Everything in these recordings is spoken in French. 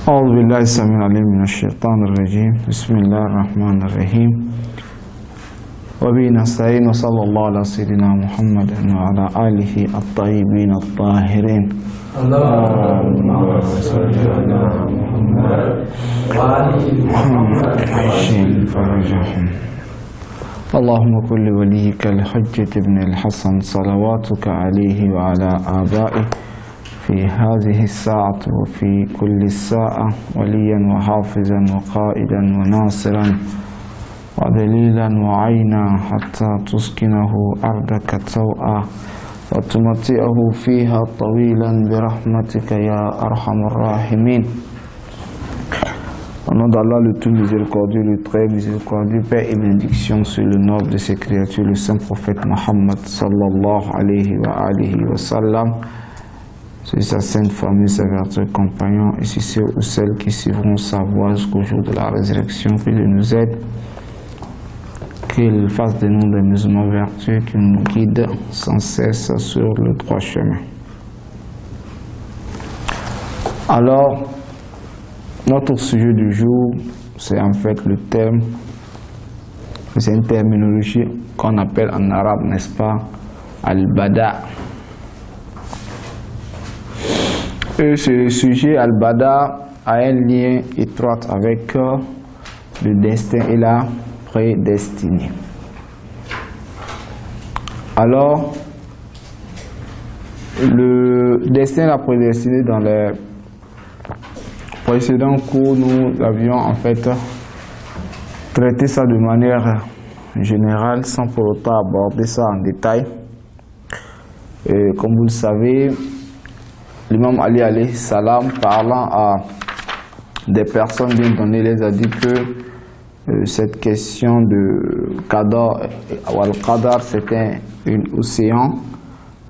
أعوذ بالله السميع العليم من الشيطان الرجيم بسم الله الرحمن الرحيم وبه نستعين وصلى الله على سيدنا محمد وعلى آله الطيبين الطاهرين اللهم صل على محمد وعلى آله فرجهم اللهم كل وليك الحجة بن الحسن صلواتك عليه وعلى آبائه في هذه الساعة وفي كل الساعة وليا وحافظا وقائدا وناصرا ودليلا وعينا حتى تسكنه أرضك توءا وتمتئه فيها طويلا برحمتك يا أرحم الراحمين. Au nom d'Allah, le tout miséricordieux, le très miséricordieux, paix et bénédiction sur le noble de ses créatures, le saint prophète Mohammed sallallahu alayhi wa sallam, sur sa sainte famille, sa vertueux compagnons, et sur ceux ou celles qui suivront sa voie jusqu'au jour de la résurrection, qu'il nous aide, qu'il fasse de nous des musulmans vertueux, qu'il nous guide sans cesse sur le droit chemin. Alors, notre sujet du jour, c'est en fait le thème, c'est une terminologie qu'on appelle en arabe, n'est-ce pas, al-bada. Et ce sujet, al-bada, a un lien étroit avec le destin et la prédestinée. Alors, le destin et la prédestinée, dans les précédents cours, nous avions en fait traité ça de manière générale sans pour autant aborder ça en détail. Et comme vous le savez, l'imam Ali alayhi salam, parlant à des personnes bien données, les a dit que cette question de qadar ou al-qadar, c'était un océan,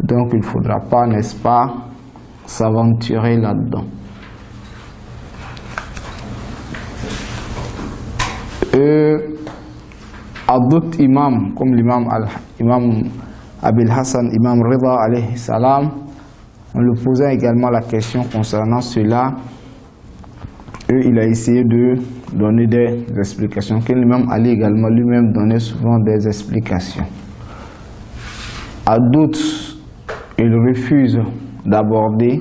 donc il ne faudra pas, n'est-ce pas, s'aventurer là-dedans. À d'autres imams, comme l'imam Abil Hassan, imam Rida alayhi salam, on lui posait également la question concernant cela, et il a essayé de donner des explications, que l'imam Ali également lui-même donnait souvent des explications. À d'autres, il refuse d'aborder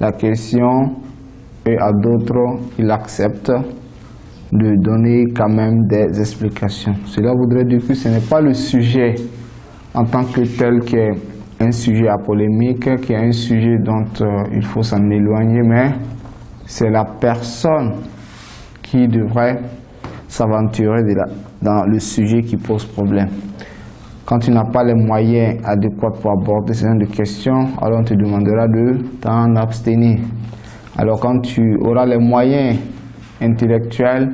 la question, et à d'autres, il accepte de donner quand même des explications. Cela voudrait dire que ce n'est pas le sujet en tant que tel qui est un sujet à polémique, qui est un sujet dont il faut s'en éloigner, mais c'est la personne qui devrait s'aventurer dans le sujet qui pose problème. Quand tu n'as pas les moyens adéquats pour aborder ce genre de questions, alors on te demandera de t'en abstenir. Alors quand tu auras les moyens intellectuel,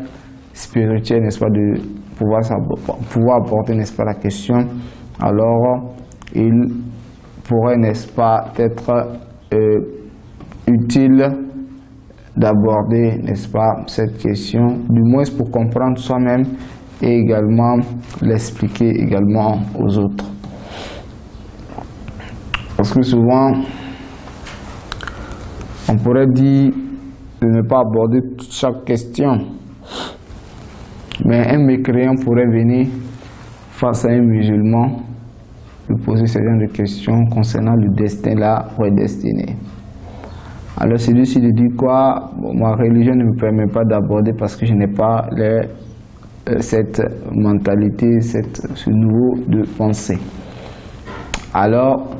spirituel, n'est-ce pas, de pouvoir aborder, n'est-ce pas, la question, alors il pourrait, n'est-ce pas, être utile d'aborder, n'est-ce pas, cette question, du moins pour comprendre soi-même et également l'expliquer également aux autres. Parce que souvent, on pourrait dire de ne pas aborder chaque question. Mais un mécréant pourrait venir face à un musulman lui poser ce genre de questions concernant le destin, la prédestinée. Alors celui-ci lui dit quoi? Bon, ma religion ne me permet pas d'aborder parce que je n'ai pas cette mentalité, ce niveau de pensée. Alors,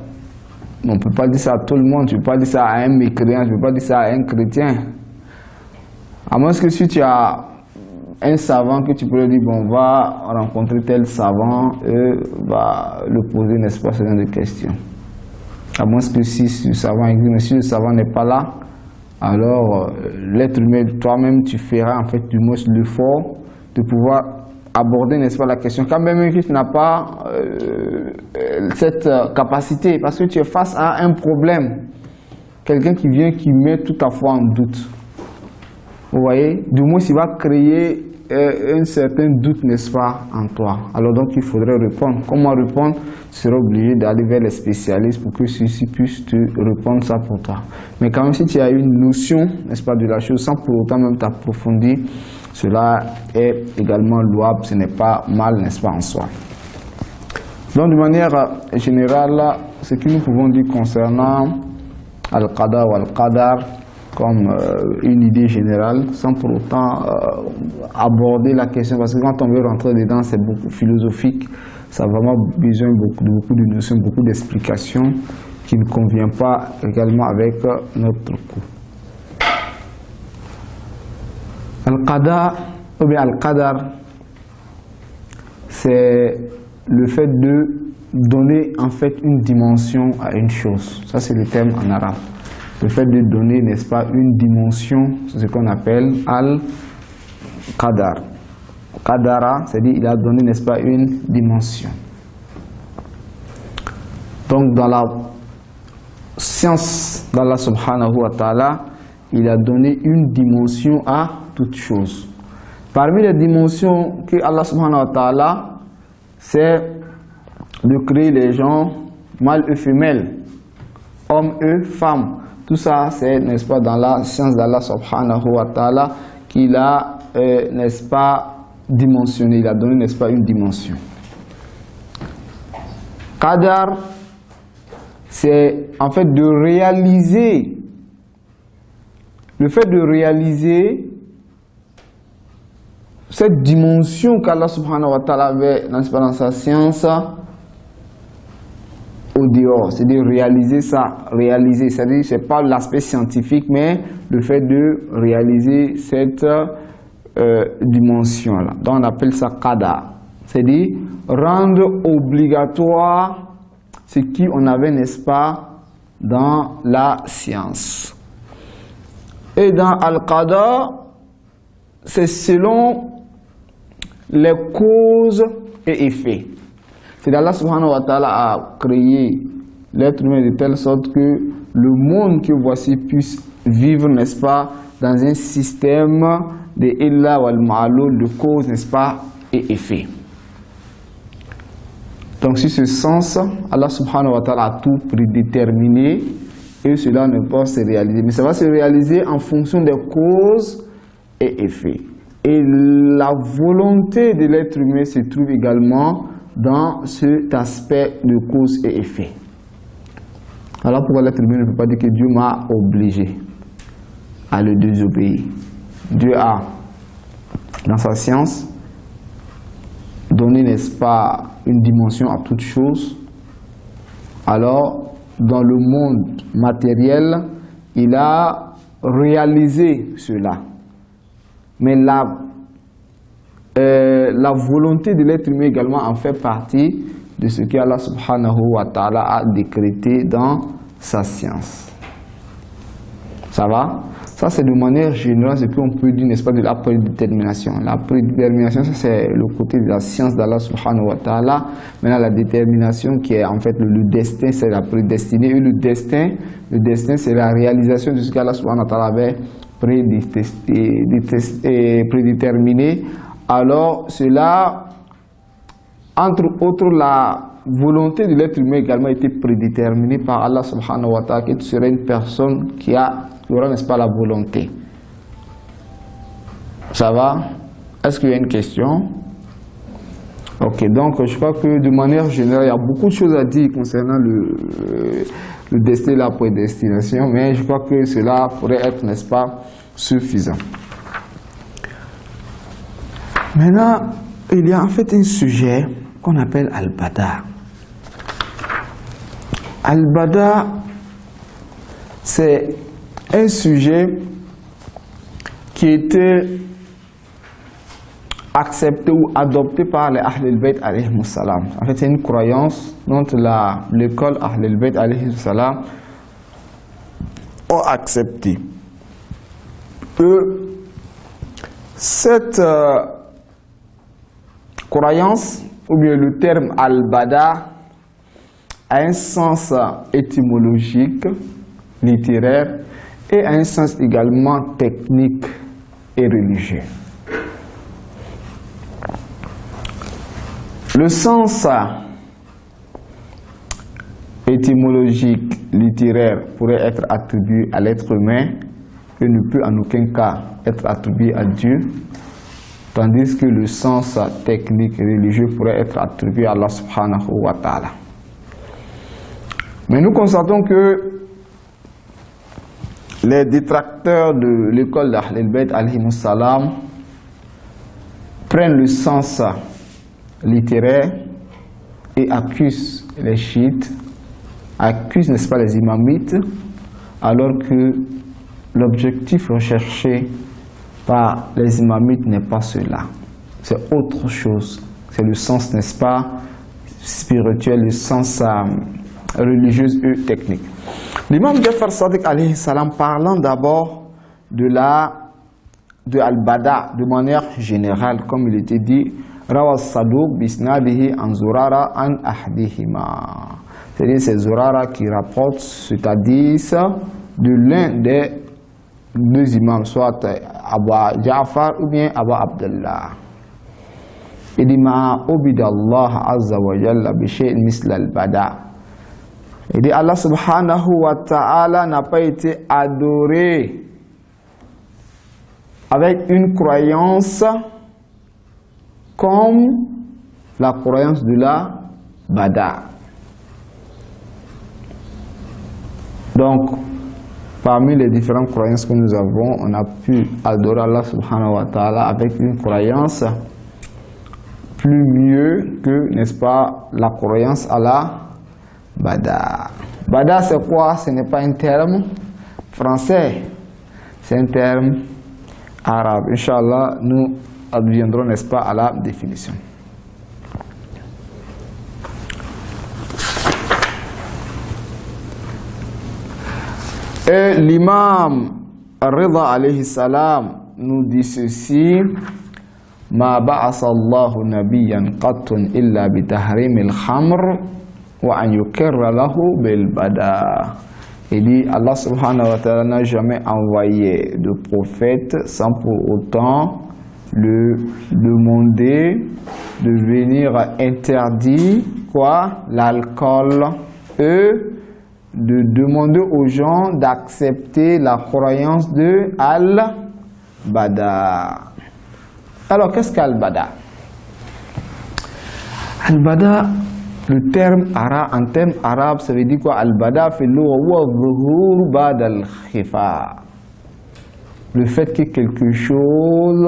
on ne peut pas dire ça à tout le monde, tu ne peux pas dire ça à un mécréant, tu ne peux pas dire ça à un chrétien. À moins que si tu as un savant que tu peux lui dire, bon, va rencontrer tel savant et va le poser, n'est-ce pas, ce genre de questions. À moins que si le savant existe, mais si le savant n'est pas là, alors l'être humain, toi-même, tu feras en fait du moins l'effort de pouvoir aborder, n'est-ce pas, la question. Quand même, tu n'as pas cette capacité, parce que tu es face à un problème. Quelqu'un qui vient, qui met toute ta foi en doute. Vous voyez, du moins, il va créer un certain doute, n'est-ce pas, en toi. Alors donc il faudrait répondre. Comment répondre? Tu seras obligé d'aller vers les spécialistes pour que ceux-ci puissent te répondre ça pour toi. Mais quand même, si tu as une notion, n'est-ce pas, de la chose, sans pour autant même t'approfondir, cela est également louable, ce n'est pas mal, n'est-ce pas, en soi. Donc de manière générale, ce que nous pouvons dire concernant Al-Qada ou Al-Qadar, comme une idée générale, sans pour autant aborder la question, parce que quand on veut rentrer dedans, c'est beaucoup philosophique, ça a vraiment besoin de beaucoup de notions, beaucoup d'explications qui ne conviennent pas également avec notre cours. Al-Qada, ou bien Al-Qadar, c'est le fait de donner en fait une dimension à une chose. Ça c'est le terme en arabe. Le fait de donner, n'est-ce pas, une dimension, c'est ce qu'on appelle Al-Qadar. Qadara, c'est-à-dire il a donné, n'est-ce pas, une dimension. Donc dans la science d'Allah subhanahu wa ta'ala, il a donné une dimension à toute chose. Parmi les dimensions que Allah subhanahu wa ta'ala, c'est de créer les gens mâles et femelles, hommes et femmes. Tout ça, c'est, n'est-ce pas, dans la science d'Allah subhanahu wa ta'ala qu'il a, n'est-ce pas, dimensionné. Il a donné, n'est-ce pas, une dimension. Qadar, c'est en fait de réaliser, le fait de réaliser cette dimension qu'Allah subhanahu wa ta'ala avait, n'est-ce pas, dans sa science au dehors, c'est de réaliser ça, c'est-à-dire c'est pas l'aspect scientifique, mais le fait de réaliser cette dimension-là. Donc on appelle ça qadar, c'est-à-dire rendre obligatoire ce qu'on avait, n'est-ce pas, dans la science. Et dans Al-Qadar, c'est selon les causes et effets. C'est Allah subhanahu wa ta'ala a créé l'être humain de telle sorte que le monde que voici puisse vivre, n'est-ce pas, dans un système de illa wal ma'lul, de cause, n'est-ce pas, et effet. Donc, sur ce sens, Allah subhanahu wa ta'ala a tout prédéterminé et cela ne peut se réaliser. Mais ça va se réaliser en fonction des causes et effets. Et la volonté de l'être humain se trouve également dans cet aspect de cause et effet. Alors pourquoi l'être humain ne peut pas dire que Dieu m'a obligé à le désobéir? Dieu a, dans sa science, donné, n'est-ce pas, une dimension à toute chose. Alors, dans le monde matériel, il a réalisé cela. Mais la volonté de l'être humain également en fait partie de ce qu'Allah subhanahu wa ta'ala a décrété dans sa science. Ça va? Ça c'est de manière générale ce qu'on peut dire, n'est-ce pas, de la prédétermination. La prédétermination, ça c'est le côté de la science d'Allah subhanahu wa ta'ala. Maintenant la détermination qui est en fait le destin, c'est la prédestinée. Et le destin c'est la réalisation de ce qu'Allah subhanahu wa ta'ala avait prédéterminé. Alors cela, entre autres, la volonté de l'être humain également a été prédéterminée par Allah subhanahu wa ta'ala, que tu serais une personne qui aura, n'est-ce pas, la volonté. Ça va? Est-ce qu'il y a une question? Ok, donc je crois que de manière générale, il y a beaucoup de choses à dire concernant le destin et la prédestination, mais je crois que cela pourrait être, n'est-ce pas, suffisant. Maintenant, il y a en fait un sujet qu'on appelle Al-Bada. Al-Bada, c'est un sujet qui était accepté ou adopté par les Ahl al-Bayt alayhi salam. En fait, c'est une croyance dont l'école Ahl al-Bayt alayhi salam a accepté. Cette croyance, ou bien le terme al-Bada, a un sens étymologique, littéraire, et a un sens également technique et religieux. Le sens étymologique, littéraire, pourrait être attribué à l'être humain et ne peut en aucun cas être attribué à Dieu, tandis que le sens technique religieux pourrait être attribué à Allah subhanahu wa ta'ala. Mais nous constatons que les détracteurs de l'école d'Ahl al-Bayt alayhimus salam prennent le sens littéraire et accusent les chiites, accusent, n'est-ce pas, les imamites, alors que l'objectif recherché par les imamites n'est pas cela. C'est autre chose. C'est le sens, n'est-ce pas, spirituel, le sens religieux et technique. L'imam Jafar Sadiq alayhi salam, parlant d'abord de al-Bada de manière générale, comme il était dit, Rawa Sadouk bisnadihi an Zurara an ahdihima. C'est-à-dire c'est Zurara qui rapporte cet hadith de l'un des deux imams, soit Abu Ja'far ou bien Abu Abdullah. Il dit ma ubidallah azza wa jalla bi shay'in misla al-Bada. Il dit Allah subhanahu wa ta'ala n'a pas été adoré avec une croyance comme la croyance de la Bada. Donc, parmi les différentes croyances que nous avons, on a pu adorer Allah subhanahu wa ta'ala avec une croyance plus mieux que, n'est-ce pas, la croyance à la Bada. Bada, c'est quoi? Ce n'est pas un terme français, c'est un terme arabe. Inch'Allah, nous adviendrons, n'est-ce pas, à la définition. Et l'imam Rida alayhi salam nous dit ceci: Ma ba'asa Allahu nabiyyan qattun illa bi tahrimil khamr wa an yukarra lahu bil bada. Il dit Allah subhanahu wa ta'ala n'a jamais envoyé de prophète sans pour autant le demander de venir interdire quoi? L'alcool et de demander aux gens d'accepter la croyance de Al-Bada. Alors, qu'est-ce qu'Al-Bada? Al-Bada, le terme arabe, en terme arabe, ça veut dire quoi? Al-Bada fait l'ouhur ba'da al-khifa. Le fait que quelque chose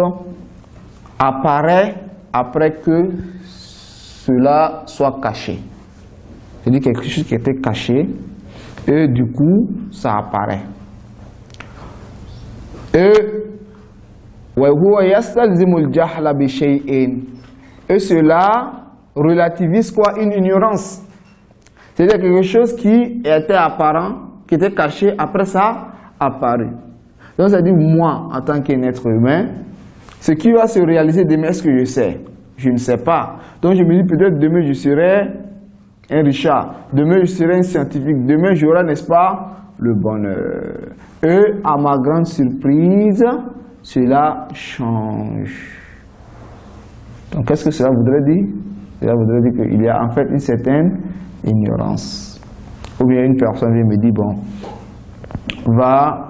apparaît après que cela soit caché. C'est-à-dire quelque chose qui était caché et du coup ça apparaît. Et cela relativise quoi? Une ignorance. C'est-à-dire quelque chose qui était apparent, qui était caché, après ça apparu. Donc ça dit moi en tant qu'un être humain, ce qui va se réaliser demain, est-ce que je sais? Je ne sais pas. Donc je me dis peut-être demain je serai un Richard, demain je serai un scientifique, demain j'aurai, n'est-ce pas, le bonheur. Et à ma grande surprise, cela change. Donc qu'est-ce que cela voudrait dire? Cela voudrait dire qu'il y a en fait une certaine ignorance. Ou bien une personne vient me dire, bon, va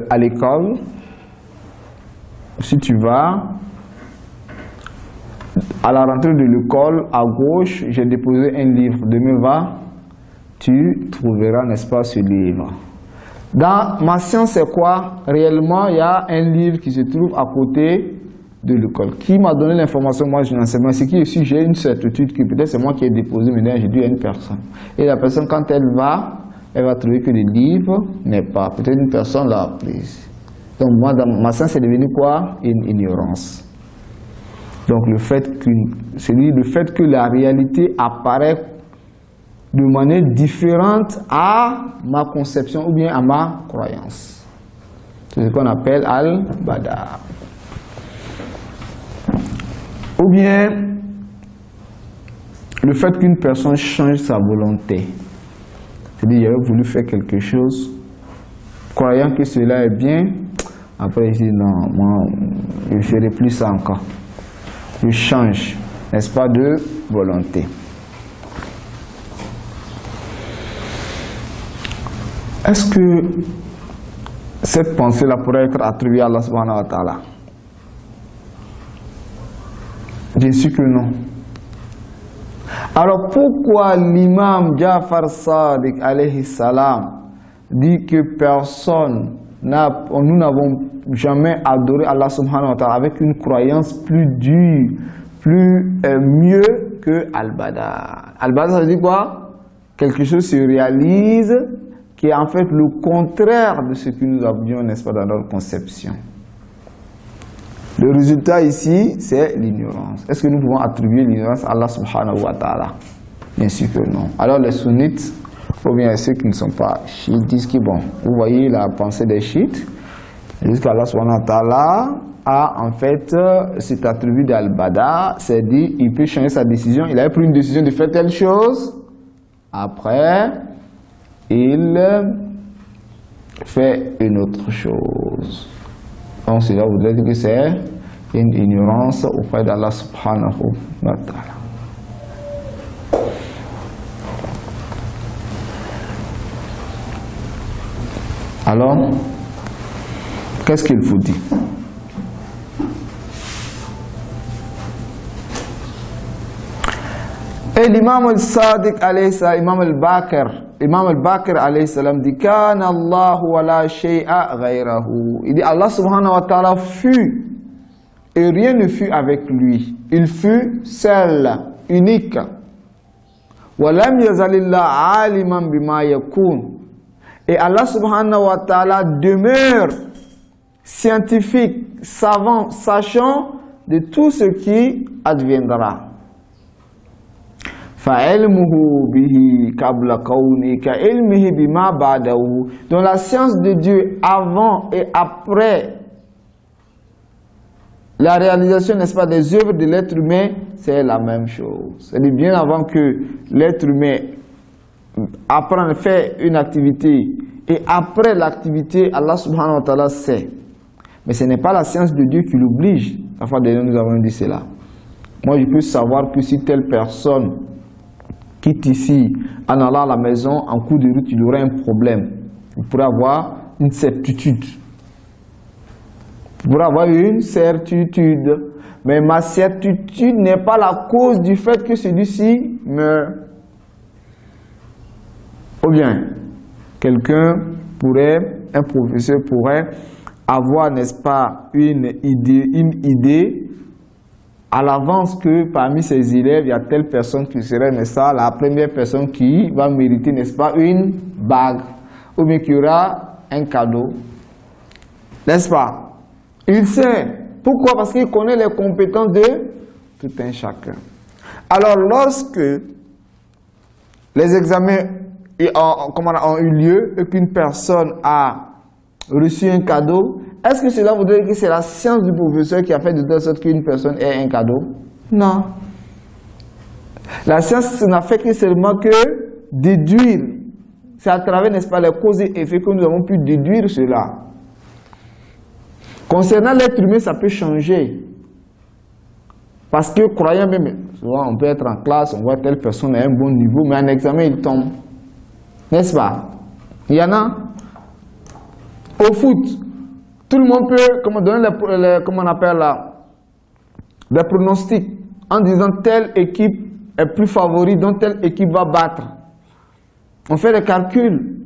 à l'école, si tu vas, à la rentrée de l'école, à gauche, j'ai déposé un livre. Demain va, tu trouveras, n'est-ce pas, ce livre. Dans ma science, c'est quoi? Réellement, il y a un livre qui se trouve à côté de l'école. Qui m'a donné l'information? Moi, je n'en sais pas. C'est qui aussi, j'ai une certitude que peut-être c'est moi qui ai déposé, mais j'ai dit à une personne. Et la personne, quand elle va trouver que le livre n'est pas. Peut-être une personne l'a prise. Donc, moi, dans ma science, c'est devenu quoi? Une ignorance. Donc le fait que la réalité apparaît de manière différente à ma conception ou bien à ma croyance. C'est ce qu'on appelle Al-Bada. Ou bien le fait qu'une personne change sa volonté. C'est-à-dire il avait voulu faire quelque chose, croyant que cela est bien, après il dit non, moi je ne ferai plus ça encore. le change, n'est-ce pas, de volonté. Est-ce que cette pensée-là pourrait être attribuée à Allah subhanahu wa ta'ala? Bien sûr que non. Alors pourquoi l'imam Ja'far Sadiq alayhi salam dit que nous n'avons jamais adoré Allah subhanahu wa ta'ala avec une croyance plus dure, mieux que Al-Bada? Al-Bada, ça veut dire quoi? Quelque chose se réalise qui est en fait le contraire de ce que nous avions, n'est-ce pas, dans notre conception. Le résultat ici, c'est l'ignorance. Est-ce que nous pouvons attribuer l'ignorance à Allah subhanahu wa ta'ala? Bien sûr que non. Alors les sunnites, ou bien ceux qui ne sont pas chiites, disent que bon, vous voyez la pensée des chiites, disent qu'Allah subhanahu wa ta'ala a en fait cet attribut d'Al-Bada, c'est dit, il peut changer sa décision. Il a pris une décision de faire telle chose, après, il fait une autre chose. Donc cela voudrait dire que c'est une ignorance auprès d'Allah subhanahu wa ta'ala. Alors, qu'est-ce qu'il vous dit? Et l'imam al-Sadiq alayhi salam, imam al-Baqir alayhi salam dit Kana Allahu wa la shay'a ghayrahu. Il dit Allah subhanahu wa ta'ala fut et rien ne fut avec lui. Il fut seul, unique. Wa lam yazalillah aliman bima yakun. Et Allah subhanahu wa ta'ala demeure scientifique, savant, sachant de tout ce qui adviendra. Donc la science de Dieu avant et après la réalisation, n'est-ce pas, des œuvres de l'être humain, c'est la même chose. C'est-à-dire bien avant que l'être humain apprend à faire une activité et après l'activité, Allah subhanahu wa ta'ala sait. Mais ce n'est pas la science de Dieu qui l'oblige. Parfois d'ailleurs nous avons dit cela. Moi je peux savoir que si telle personne quitte ici, en allant à la maison, en cours de route, il aurait un problème. Il pourrait avoir une certitude. Il pourrait avoir une certitude. Mais ma certitude n'est pas la cause du fait que celui-ci meurt. Ou bien, un professeur pourrait avoir, n'est-ce pas, une idée à l'avance que parmi ses élèves, il y a telle personne qui serait, n'est-ce pas, la première personne qui va mériter, n'est-ce pas, une bague, ou bien qu'il y aura un cadeau, n'est-ce pas? Il sait. Pourquoi? Parce qu'il connaît les compétences de tout un chacun. Alors, lorsque les examens ont eu lieu et qu'une personne a reçu un cadeau, est-ce que cela voudrait dire que c'est la science du professeur qui a fait de telle sorte qu'une personne ait un cadeau? Non. La science n'a fait que seulement que déduire. C'est à travers, n'est-ce pas, les causes et effets que nous avons pu déduire cela. Concernant l'être humain, ça peut changer. Parce que, croyant même, souvent on peut être en classe, on voit telle personne à un bon niveau, mais en examen, il tombe. N'est-ce pas? Il y en a. Au foot, tout le monde peut donner des pronostics en disant telle équipe est plus favori, donc telle équipe va battre. On fait des calculs,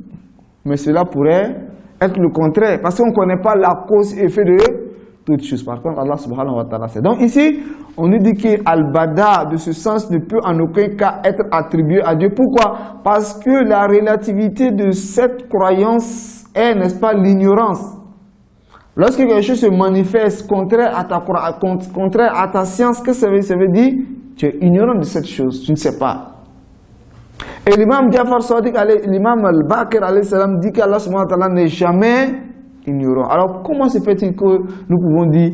mais cela pourrait être le contraire, parce qu'on ne connaît pas la cause et effet de toutes choses. Par contre, Allah subhanahu wa ta'ala sait. Donc ici, on nous dit que Al-Bada, de ce sens, ne peut en aucun cas être attribué à Dieu. Pourquoi? Parce que la relativité de cette croyance est, n'est-ce pas, l'ignorance. Lorsque quelque chose se manifeste contraire à ta science, qu'est-ce que ça veut dire? Tu es ignorant de cette chose, tu ne sais pas. Et l'imam Ja'far Sadiq, l'imam Al-Baqir alayhi salam dit qu'Allah subhanahu wa ta'ala n'est jamais ignorant. Alors comment se fait-il que nous pouvons dire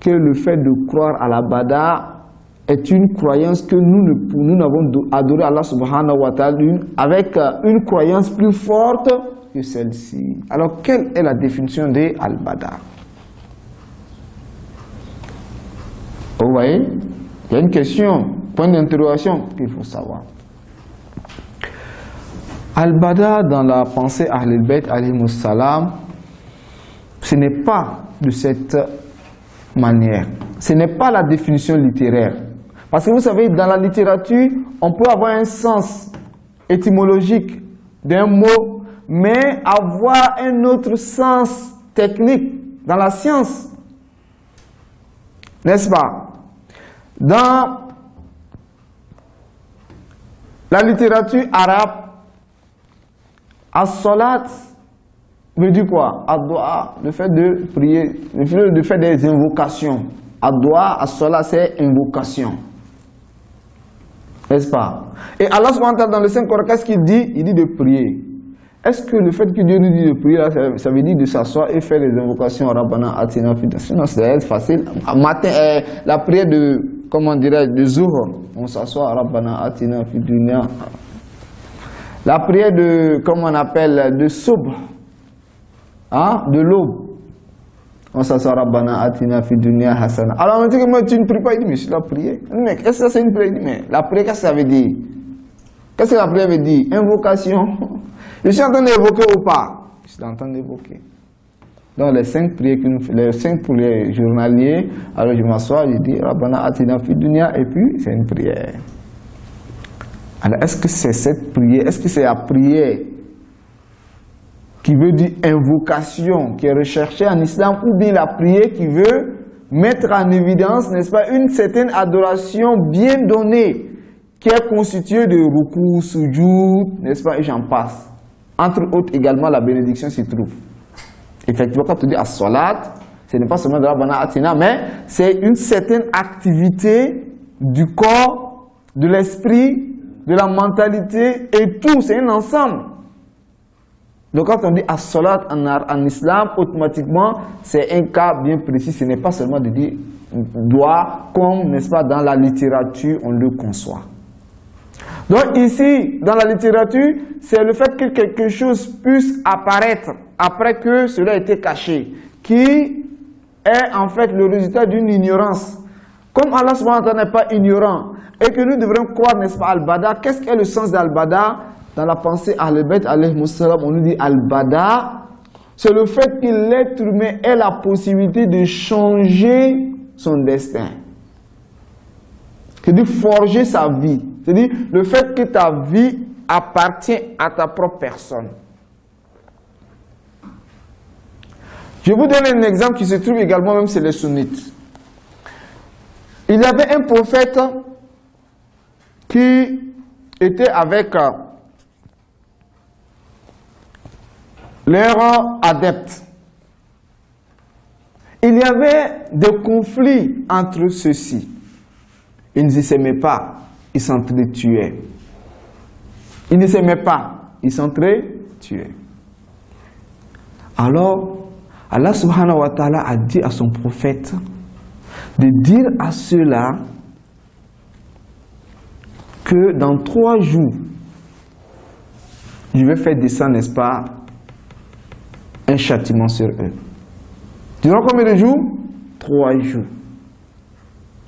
que le fait de croire à la Bada est une croyance que nous n'avons adoré Allah subhanahu wa ta'ala avec une croyance plus forte que celle-ci? Alors quelle est la définition de Al-Bada? Vous voyez, il y a une question, point d'interrogation qu'il faut savoir. Al-Bada, dans la pensée Ahlul Bayt alayhimus salam, ce n'est pas de cette manière. Ce n'est pas la définition littéraire. Parce que vous savez, dans la littérature, on peut avoir un sens étymologique d'un mot, mais avoir un autre sens technique dans la science. N'est-ce pas? Dans la littérature arabe, as-salat veut dire quoi? Ad-doa, le fait de prier, le fait de faire des invocations. Ad-doa, as-salat, c'est invocation. N'est-ce pas? Et Allah subhanahu wa ta'ala, dans le Saint-Coran, qu'est-ce qu'il dit? Il dit de prier. Est-ce que le fait que Dieu nous dit de prier, là, ça veut dire de s'asseoir et faire les invocations Rabbana Atina Fid Dunya? Sinon, c'est facile. Matin, la prière de, comment dirais-je, de Zuhr, on s'assoit Rabbana Atina Fid Dunya. La prière de, comment on appelle, de Subh, hein, de l'aube, on s'assoit Rabbana Atina Fid Dunya Hasana. Alors on dit que moi tu ne pries pas, il dit mais c'est la prière. Mais qu'est-ce que ça c'est une prière? Il dit mais la prière, qu'est-ce que ça veut dire? Qu'est-ce que la prière veut dire? Invocation. Je suis en train d'évoquer ou pas? Je suis en train d'évoquer. Donc les 5 prières que nous faisons, les 5 prières journaliers, alors je m'assois, je dis Rabbana Atina Fid Dunya et puis c'est une prière. Alors est-ce que c'est cette prière, est-ce que c'est la prière qui veut dire invocation, qui est recherchée en islam, ou bien la prière qui veut mettre en évidence, n'est-ce pas, une certaine adoration bien donnée, qui est constituée de ruku, sujud, n'est-ce pas, et j'en passe. Entre autres, également, la bénédiction s'y trouve. Effectivement, quand tu dis as-salat, ce n'est pas seulement de la Rabbana Atina, mais c'est une certaine activité du corps, de l'esprit, de la mentalité, et tout, c'est un ensemble. Donc quand on dit as-salat en islam, automatiquement, c'est un cas bien précis. Ce n'est pas seulement de dire doit, comme, n'est-ce pas, dans la littérature, on le conçoit. Donc ici, dans la littérature, c'est le fait que quelque chose puisse apparaître après que cela a été caché, qui est en fait le résultat d'une ignorance. Comme Allah subhanahu wa ta'ala n'est pas ignorant, et que nous devrions croire, n'est-ce pas, al-bada, qu'est-ce qu'est le sens d'al-bada? Dans la pensée Ahlul Bayt alayhimus salam, on nous dit al-bada, c'est le fait que l'être humain ait la possibilité de changer son destin. C'est-à-dire forger sa vie. C'est-à-dire le fait que ta vie appartient à ta propre personne. Je vous donne un exemple qui se trouve également même chez les sunnites. Il y avait un prophète qui était avec leurs adeptes. Il y avait des conflits entre ceux-ci. Ils ne s'aimaient pas, ils s'entretuaient. Ils ne s'aimaient pas, ils s'entretuaient. Alors, Allah subhanahu wa ta'ala a dit à son prophète de dire à ceux-là que dans 3 jours, je vais faire descendre, n'est-ce pas, un châtiment sur eux. Durant combien de jours? 3 jours.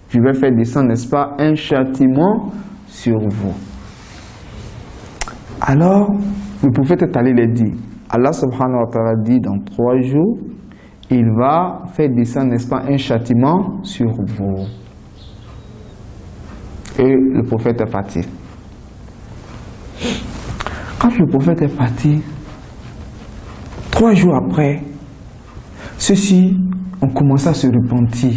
Je vais faire descendre, n'est-ce pas, un châtiment sur vous. Alors, le prophète est allé les dire. Allah subhanahu wa ta'ala dit dans 3 jours, il va faire descendre, n'est-ce pas, un châtiment sur vous. Et le prophète est parti. Quand le prophète est parti, 3 jours après, ceux-ci ont commencé à se repentir.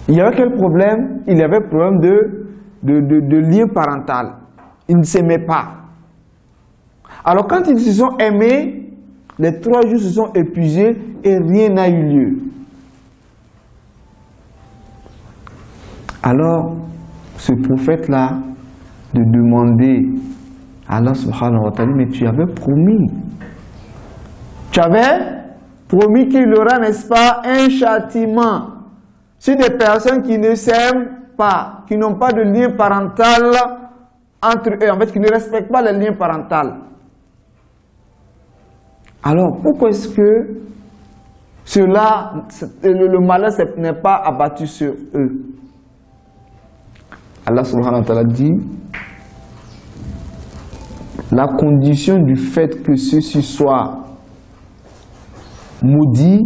Il y avait quel problème? Il y avait le problème de lien parental. Ils ne s'aimaient pas. Alors quand ils se sont aimés, les 3 jours se sont épuisés et rien n'a eu lieu. Alors, ce prophète-là, de demander à Allah subhanahu wa ta'ala, mais tu avais promis. Tu avais promis qu'il y aura, n'est-ce pas, un châtiment sur des personnes qui ne s'aiment pas, qui n'ont pas de lien parental entre eux, en fait, qui ne respectent pas le lien parental. Alors, pourquoi est-ce que cela, le malheur n'est pas abattu sur eux. Allah subhanahu wa ta'ala dit, la condition du fait que ceux-ci soient maudits,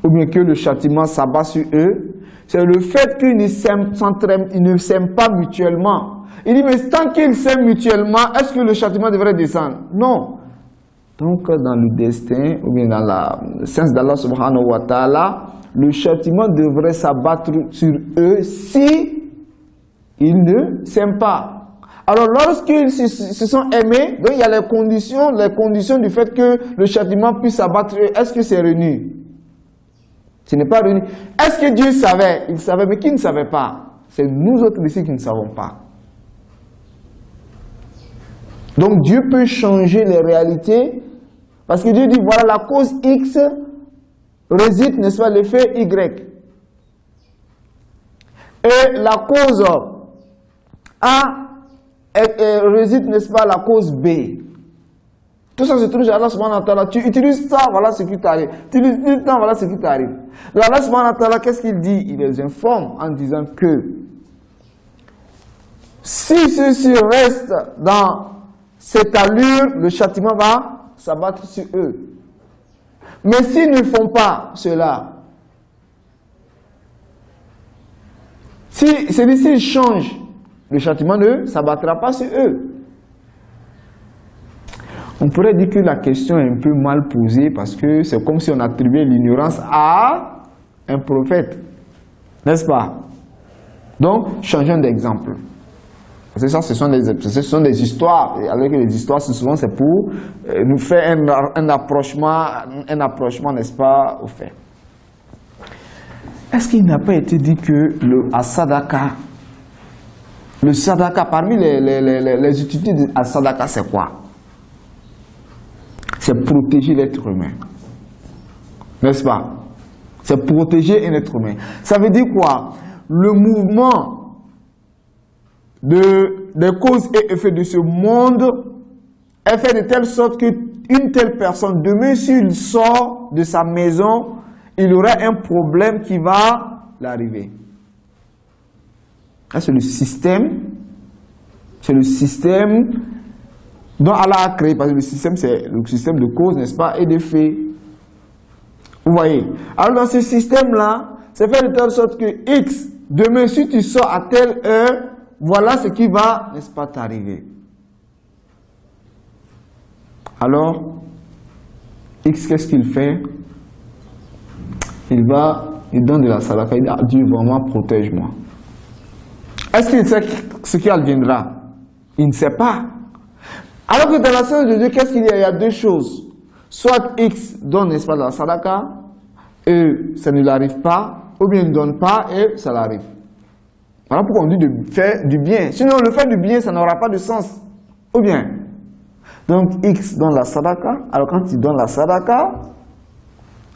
ou bien que le châtiment s'abat sur eux, c'est le fait qu'ils ne s'aiment pas mutuellement. Il dit, mais tant qu'ils s'aiment mutuellement, est-ce que le châtiment devrait descendre? Non. Donc, dans le destin, ou bien dans le sens d'Allah subhanahu wa ta'ala, le châtiment devrait s'abattre sur eux si ils ne s'aiment pas. Alors, lorsqu'ils se sont aimés, donc il y a les conditions du fait que le châtiment puisse s'abattre. Est-ce que c'est réuni? Ce n'est pas réuni. Est-ce que Dieu savait? Il savait, mais qui ne savait pas? C'est nous autres ici qui ne savons pas. Donc, Dieu peut changer les réalités, parce que Dieu dit, voilà, la cause X réside, n'est-ce pas, l'effet Y. Et la cause A réside, n'est-ce pas, la cause B. Tout ça se trouve chez Allah subhanahu wa ta'ala. Tu utilises ça, voilà ce qui t'arrive. Tu utilises ça, voilà ce qui t'arrive. Allah subhanahu wa ta'ala, qu'est-ce qu'il dit? Il les informe en disant que si ceux-ci restent dans cette allure, le châtiment va s'abattre sur eux. Mais s'ils ne font pas cela, si celui-ci change, le châtiment ne s'abattra pas sur eux. On pourrait dire que la question est un peu mal posée parce que c'est comme si on attribuait l'ignorance à un prophète. N'est-ce pas? Donc, changeons d'exemple. Parce que ça, ce sont des histoires. Et avec les histoires, souvent, c'est pour nous faire un approchement, n'est-ce pas, au fait. Est-ce qu'il n'a pas été dit que le sadaka, parmi les utilités de sadaka, c'est quoi? C'est protéger l'être humain. N'est-ce pas? C'est protéger un être humain. Ça veut dire quoi? Le mouvement des causes et effets de ce monde est fait de telle sorte qu'une telle personne, demain s'il sort de sa maison, il aura un problème qui va l'arriver. C'est le système dont Allah a créé, parce que le système, c'est le système de cause, n'est-ce pas, et d'effet. Vous voyez? Alors dans ce système-là, c'est fait de telle sorte que X, demain si tu sors à telle heure, voilà ce qui va, n'est-ce pas, t'arriver. Alors, X, qu'est-ce qu'il fait? Il donne de la sadaka, il dit, ah, Dieu, vraiment, protège-moi. Est-ce qu'il sait ce qui adviendra? Il ne sait pas. Alors que dans la science de Dieu, qu'est-ce qu'il y a? Il y a deux choses. Soit X donne, n'est-ce pas, de la sadaka, et ça ne l'arrive pas, ou bien il ne donne pas, et ça l'arrive. Voilà pourquoi on dit de faire du bien. Sinon, le faire du bien, ça n'aura pas de sens. Ou bien. Donc, X donne la sadaka. Alors, quand il donne la sadaka,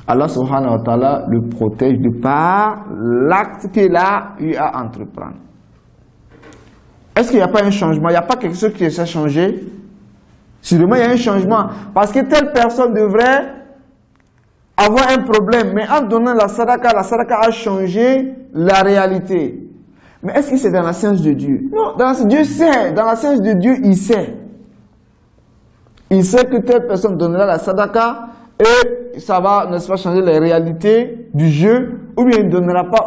Allah subhanahu wa ta'ala le protège de par l'acte qu'il a eu à entreprendre. Est-ce qu'il n'y a pas un changement? Il n'y a pas quelque chose qui s'est changé? Sûrement, il y a un changement. Parce que telle personne devrait avoir un problème. Mais en donnant la sadaka a changé la réalité. Mais est-ce que c'est dans la science de Dieu? Non, Dieu sait. Dans la science de Dieu, il sait. Il sait que telle personne donnera la sadaka et ça va, n'est-ce pas, changer les réalités du jeu, ou bien il ne donnera pas.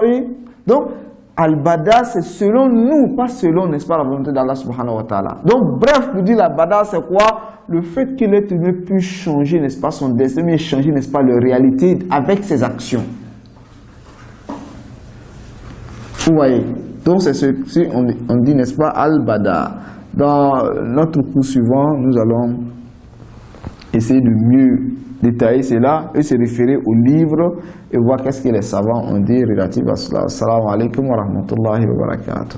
Donc, Al-Bada, c'est selon nous, pas selon, n'est-ce pas, la volonté d'Allah subhanahu wa ta'ala. Donc, bref, pour dire Al-Bada, c'est quoi? Le fait que l'être humain puisse changer, n'est-ce pas, son destin, mais changer, n'est-ce pas, leur réalité avec ses actions. Vous voyez? Donc, c'est ce qu'on dit, n'est-ce pas, Al-Bada. Dans notre cours suivant, nous allons essayer de mieux détailler cela et se référer au livre et voir qu'est-ce que les savants ont dit relatif à cela. Assalamu alaikum wa rahmatullahi wa barakatuh.